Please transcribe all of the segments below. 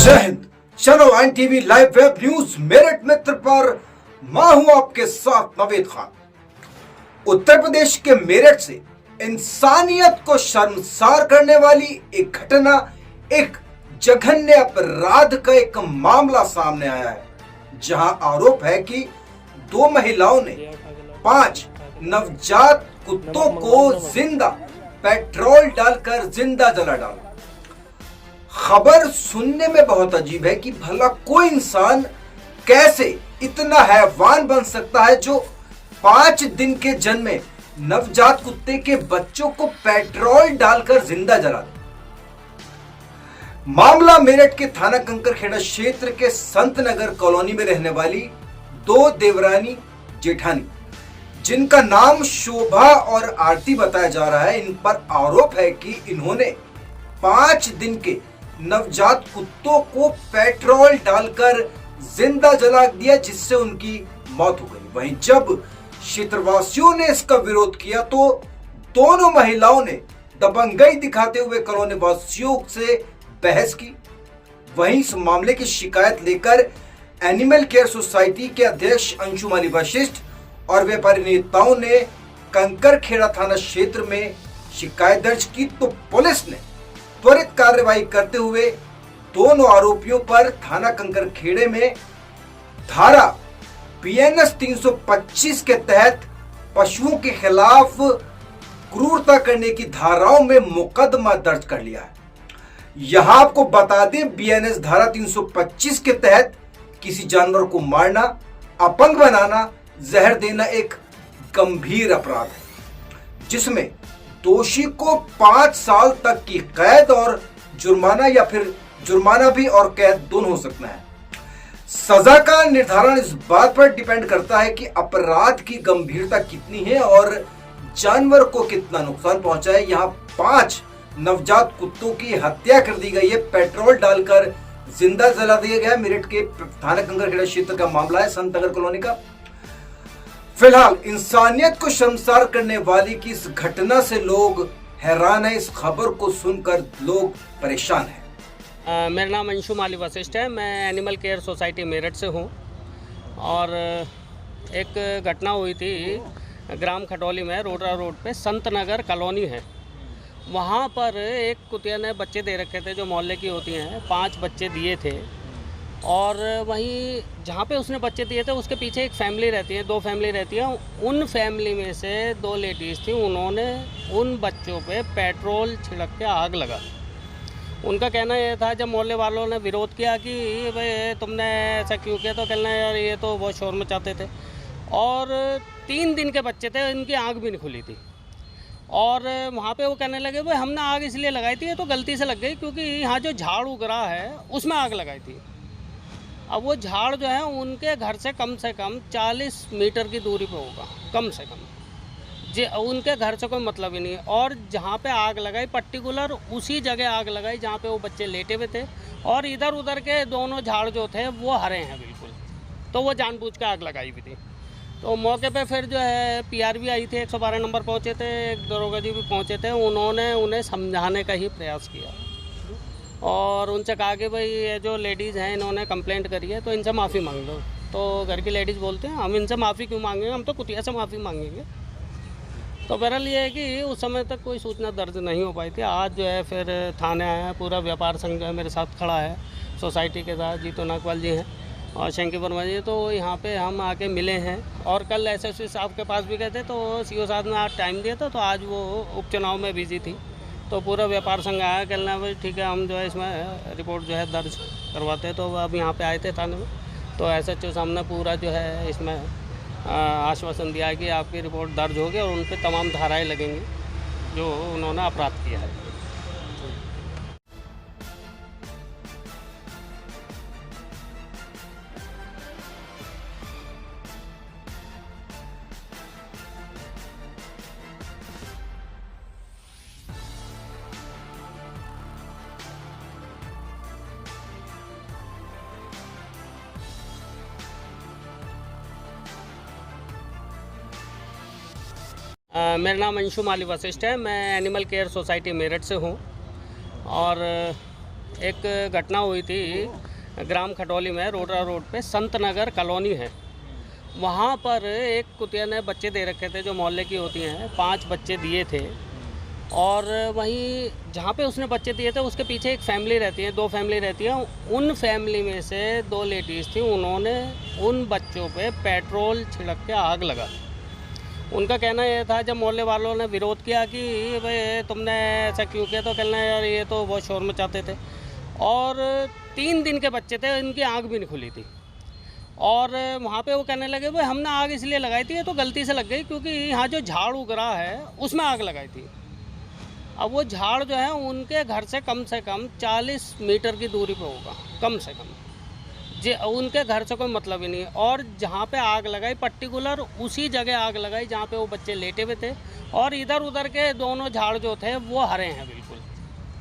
जय हिंद। चलो NTV live web news Meerut मित्र पर मैं हूं आपके साथ नवीद खान। उत्तर प्रदेश के मेरठ से इंसानियत को शर्मसार करने वाली एक घटना, एक जघन्य अपराध का एक मामला सामने आया है, जहां आरोप है कि दो महिलाओं ने 5 नवजात कुत्तों को जिंदा पेट्रोल डालकर जिंदा जला डाला। खबर सुनने में बहुत अजीब है कि भला कोई इंसान कैसे इतना हैवान बन सकता है जो 5 दिन के जन्मे नवजात कुत्ते के बच्चों को पेट्रोल डालकर जिंदा जला दे। मामला मेरठ के थाना कंकरखेड़ा क्षेत्र के संत नगर कॉलोनी में रहने वाली 2 देवरानी जेठानी, जिनका नाम शोभा और आरती बताया जा रहा है, इन पर आरोप है कि इन्होंने 5 दिन के नवजात कुत्तों को पेट्रोल डालकर जिंदा जला दिया, जिससे उनकी मौत हो गई। वहीं जब क्षेत्रवासियों ने इसका विरोध किया तो दोनों महिलाओं ने दबंगई दिखाते हुए कॉलोनी वासियों से बहस की। वहीं इस मामले की शिकायत लेकर एनिमल केयर सोसाइटी के अध्यक्ष अंशुमाली वशिष्ठ और व्यापारी नेताओं ने कंकरखेड़ा थाना क्षेत्र में शिकायत दर्ज की, तो पुलिस ने त्वरित कार्रवाई करते हुए दोनों आरोपियों पर थाना कंकरखेड़े में धारा बीएनएस 325 के तहत पशुओं के खिलाफ क्रूरता करने की धाराओं में मुकदमा दर्ज कर लिया है। यहां आपको बता दें, बीएनएस धारा 325 के तहत किसी जानवर को मारना, अपंग बनाना, जहर देना एक गंभीर अपराध है, जिसमें दोषी को 5 साल तक की कैद और जुर्माना या फिर जुर्माना भी और कैद दोनों हो सकता है। सजा का निर्धारण इस बात पर डिपेंड करता है कि अपराध की गंभीरता कितनी है और जानवर को कितना नुकसान पहुंचा है। यहाँ 5 नवजात कुत्तों की हत्या कर दी गई है, पेट्रोल डालकर जिंदा जला दिया गया। मेरठ के थाना कंकरखेड़ा क्षेत्र का मामला है, संत नगर कॉलोनी का। फिलहाल इंसानियत को शर्मसार करने वाली की इस घटना से लोग हैरान है। इस खबर को सुनकर लोग परेशान हैं। मेरा नाम अंशुमाली वशिष्ठ है। मैं एनिमल केयर सोसाइटी मेरठ से हूँ और एक घटना हुई थी ग्राम खटौली में, रोडरा रोड पे संत नगर कॉलोनी है। वहाँ पर एक कुतिया ने बच्चे दे रखे थे, जो मोहल्ले की होती हैं। 5 बच्चे दिए थे और वहीं जहाँ पे उसने बच्चे दिए थे उसके पीछे एक फैमिली रहती है, 2 फैमिली रहती है। उन फैमिली में से 2 लेडीज़ थी, उन्होंने उन बच्चों पे पेट्रोल छिड़क के आग लगा। उनका कहना यह था, जब मोहल्ले वालों ने विरोध किया कि भाई तुमने ऐसा क्यों किया, तो कहना यार ये तो बहुत शोर मचाते थे। और 3 दिन के बच्चे थे, इनकी आँख भी नहीं खुली थी। और वहाँ पे वो कहने लगे भाई हमने आग इसलिए लगाई थी, ये तो गलती से लग गई क्योंकि यहाँ जो झाड़ उग रहा है उसमें आग लगाई थी। अब वो झाड़ जो है उनके घर से कम 40 मीटर की दूरी पे होगा, कम से कम। जी, उनके घर से कोई मतलब ही नहीं है। और जहाँ पे आग लगाई, पर्टिकुलर उसी जगह आग लगाई जहाँ पे वो बच्चे लेटे हुए थे, और इधर उधर के दोनों झाड़ जो थे वो हरे हैं बिल्कुल। तो वो जानबूझ के आग लगाई हुई थी। तो मौके पे फिर जो है पीआरवी आई थी, 112 नंबर पहुँचे थे, एक दरोगा जी भी पहुँचे थे। उन्होंने उन्हें समझाने का ही प्रयास किया और उनसे कहा कि भाई ये जो लेडीज़ हैं इन्होंने कंप्लेंट करी है तो इनसे माफ़ी मांग लो। तो घर की लेडीज़ बोलते हैं हम इनसे माफ़ी क्यों मांगेंगे, हम तो कुतिया से माफ़ी मांगेंगे। तो बहरहाल ये है कि उस समय तक कोई सूचना दर्ज नहीं हो पाई थी। आज जो है फिर थाने आए हैं, पूरा व्यापार संघ जो है मेरे साथ खड़ा है, सोसाइटी के साथ जीतो नागपाल जी हैं और शंकी वर्मा जी। तो यहाँ पे हम आके मिले हैं और कल एसएसपी साहब के पास भी गए थे, तो सीओ साहब ने आज टाइम दिया था, तो आज वो उपचुनाव में बिजी थी। तो पूरा व्यापार संघ आया, कहना भाई ठीक है हम जो है इसमें रिपोर्ट जो है दर्ज करवाते हैं। तो अब यहाँ पे आए थे थाने में, तो एसएचओ साहब ने पूरा जो है इसमें आश्वासन दिया है कि आपकी रिपोर्ट दर्ज होगी और उन पर तमाम धाराएं लगेंगी जो उन्होंने अपराध किया है। मेरा नाम अंशुमाली वशिष्ठ है। मैं एनिमल केयर सोसाइटी मेरठ से हूँ और एक घटना हुई थी ग्राम खटौली में, रोडरा रोड पे संत नगर कॉलोनी है। वहाँ पर एक कुतिया ने बच्चे दे रखे थे, जो मोहल्ले की होती हैं, 5 बच्चे दिए थे। और वहीं जहाँ पे उसने बच्चे दिए थे उसके पीछे एक फैमिली रहती है, 2 फैमिली रहती हैं। उन फैमिली में से 2 लेडीज़ थी, उन्होंने उन बच्चों पे पेट्रोल छिड़क के आग लगा। उनका कहना यह था, जब मोहल्ले वालों ने विरोध किया कि भाई तुमने ऐसा क्यों किया, तो कहना यार ये तो बहुत शोर मचाते थे। और 3 दिन के बच्चे थे, इनकी आँख भी नहीं खुली थी। और वहाँ पे वो कहने लगे भाई हमने आग इसलिए लगाई थी, ये तो गलती से लग गई क्योंकि यहाँ जो झाड़ उग रहा है उसमें आग लगाई थी। अब वो झाड़ जो है उनके घर से कम 40 मीटर की दूरी पे होगा, कम से कम। उनके घर से कोई मतलब ही नहीं है। और जहाँ पे आग लगाई, पर्टिकुलर उसी जगह आग लगाई जहाँ पे वो बच्चे लेटे हुए थे। और इधर उधर के दोनों झाड़ जो थे वो हरे हैं बिल्कुल,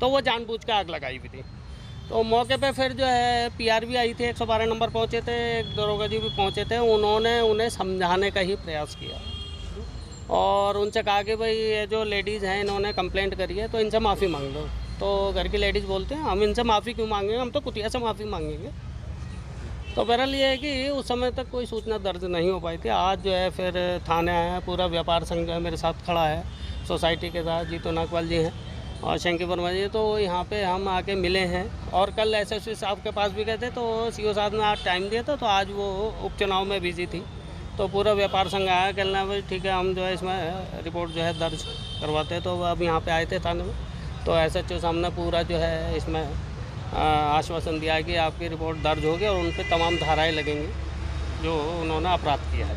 तो वो जानबूझ के आग लगाई हुई थी। तो मौके पे फिर जो है पीआरवी आई थी, 112 नंबर पहुँचे थे, एक दरोगा जी भी पहुँचे थे। उन्होंने उन्हें समझाने का ही प्रयास किया और उनसे कहा कि भाई ये जो लेडीज़ हैं इन्होंने कंप्लेंट करी है तो इनसे माफ़ी मांग लो। तो घर की लेडीज़ बोलते हैं हम इनसे माफ़ी क्यों मांगेंगे, हम तो कुतिया से माफ़ी मांगेंगे। तो बहरहाल ये है कि उस समय तक कोई सूचना दर्ज नहीं हो पाई थी। आज जो है फिर थाने आया, पूरा व्यापार संघ जो है मेरे साथ खड़ा है, सोसाइटी के साथ जीतू नागपाल जी हैं और शंकी वर्मा जी। तो यहाँ पे हम आके मिले हैं और कल एसएसपी साहब के पास भी गए थे, तो सीओ साहब ने आज टाइम दिया था, तो आज वो उपचुनाव में बिजी थी। तो पूरा व्यापार संघ आया, कहना भाई ठीक है हम जो है इसमें रिपोर्ट जो है दर्ज करवाते हैं। तो अब यहाँ पे आए थे थाने में, तो एसएचओ सामने पूरा जो है इसमें आश्वासन दिया है कि आपकी रिपोर्ट दर्ज होगी और उन पर तमाम धाराएँ लगेंगी जो उन्होंने अपराध किया है।